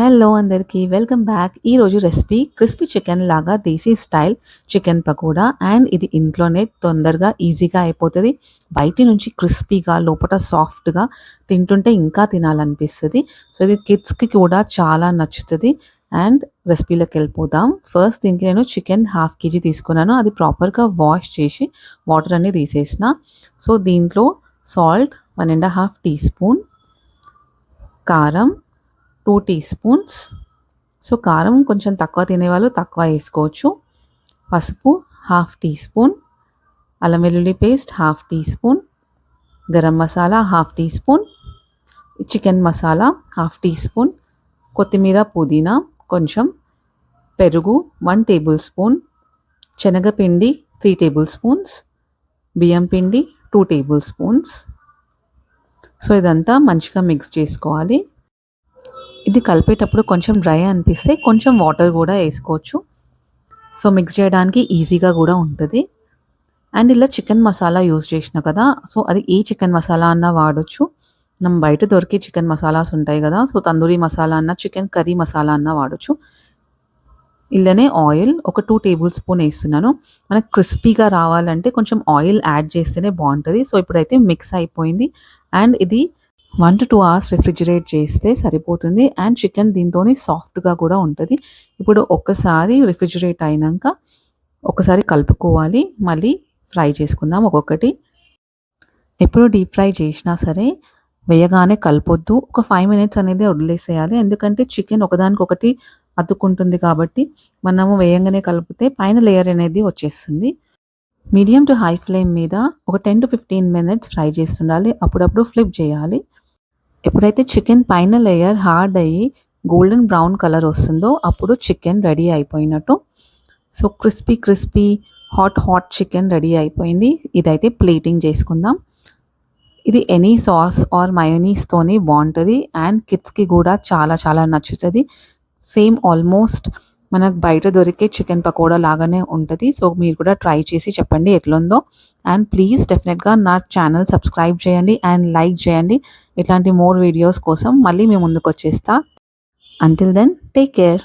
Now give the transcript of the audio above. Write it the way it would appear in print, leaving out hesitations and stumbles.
Hello అందరికీ welcome back. ఈరోజు recipe crispy chicken లాగా దేశీ స్టైల్ చికెన్ పకోడా. అండ్ ఇది ఇంట్లోనే తొందరగా ఈజీగా అయిపోతుంది. బయటి నుంచి క్రిస్పీగా లోపల సాఫ్ట్గా తింటుంటే ఇంకా తినాలనిపిస్తుంది. సో ఇది కిడ్స్కి కూడా చాలా నచ్చుతుంది. అండ్ రెసిపీలోకి వెళ్ళిపోదాం. ఫస్ట్ దీనికి నేను చికెన్ 1/2 kg తీసుకున్నాను. అది ప్రాపర్గా వాష్ చేసి వాటర్ అన్ని తీసేసిన. సో దీంట్లో సాల్ట్ 1.5 teaspoon, కారం 2 teaspoons. సో కారం కొంచెం తక్కువ తినేవాళ్ళు తక్కువ వేసుకోవచ్చు. పసుపు 1/2 teaspoon, అల్లం వెల్లుల్లి paste 1/2 teaspoon, garam masala 1/2 teaspoon, chicken masala 1/2 teaspoon, కొత్తిమీర పుదీనా కొంచెం, పెరుగు 1 tablespoon, శనగపిండి 3 tablespoons, బియ్యం పిండి 2 tablespoons. సో ఇదంతా మంచిగా మిక్స్ చేసుకోవాలి. ఇది కలిపేటప్పుడు కొంచెం డ్రై అనిపిస్తే కొంచెం వాటర్ కూడా వేసుకోవచ్చు. సో మిక్స్ చేయడానికి ఈజీగా కూడా ఉంటుంది. అండ్ ఇలా చికెన్ మసాలా యూజ్ చేసిన కదా, సో అది ఏ చికెన్ మసాలా అన్నా వాడచ్చు. మనం బయట దొరికే చికెన్ మసాలాస్ ఉంటాయి కదా, సో తందూరి మసాలా అన్న చికెన్ కర్రీ మసాలా అన్న వాడచ్చు. ఇలానే ఆయిల్ ఒక 2 tablespoon వేస్తున్నాను. మనకు క్రిస్పీగా రావాలంటే కొంచెం ఆయిల్ యాడ్ చేస్తేనే బాగుంటుంది. సో ఇప్పుడైతే మిక్స్ అయిపోయింది. అండ్ ఇది 1 to 2 hours రిఫ్రిజిరేట్ చేస్తే సరిపోతుంది. అండ్ చికెన్ దీంతోనే సాఫ్ట్గా కూడా ఉంటుంది. ఇప్పుడు ఒక్కసారి రిఫ్రిజిరేట్ అయినాక ఒకసారి కలుపుకోవాలి. మళ్ళీ ఫ్రై చేసుకుందాం ఒక్కొక్కటి. ఎప్పుడు డీప్ ఫ్రై చేసినా సరే వేయగానే కలపొద్దు. ఒక 5 minutes అనేది వదిలేసేయాలి. ఎందుకంటే చికెన్ ఒకదానికొకటి అతుక్కుంటుంది కాబట్టి మనము వేయంగానే కలిపితే పైన లేయర్ అనేది వచ్చేస్తుంది. మీడియం టు హై ఫ్లేమ్ మీద ఒక 10 to 15 minutes ఫ్రై చేస్తుండాలి. అప్పుడప్పుడు ఫ్లిప్ చేయాలి. ఎప్పుడైతే చికెన్ పైన లేయర్ హార్డ్ అయ్యి గోల్డెన్ బ్రౌన్ కలర్ వస్తుందో అప్పుడు చికెన్ రెడీ అయిపోయినట్టు. So crispy hot chicken ready అయిపోయింది. ఇదైతే ప్లేటింగ్ చేసుకుందాం. ఇది ఎనీ సాస్ ఆర్ మయోనీస్తోనే బాగుంటుంది. అండ్ కిడ్స్కి కూడా చాలా నచ్చుతుంది. సేమ్ ఆల్మోస్ట్ మనకు బయట దొరికే చికెన్ పకోడా లాగానే ఉంటుంది. సో మీరు కూడా ట్రై చేసి చెప్పండి ఎట్లుందో. అండ్ ప్లీజ్ డెఫినెట్గా నా ఛానల్ సబ్స్క్రైబ్ చేయండి అండ్ లైక్ చేయండి. ఇట్లాంటి మోర్ వీడియోస్ కోసం మళ్ళీ మీ ముందుకు వచ్చేస్తా. Until then take care.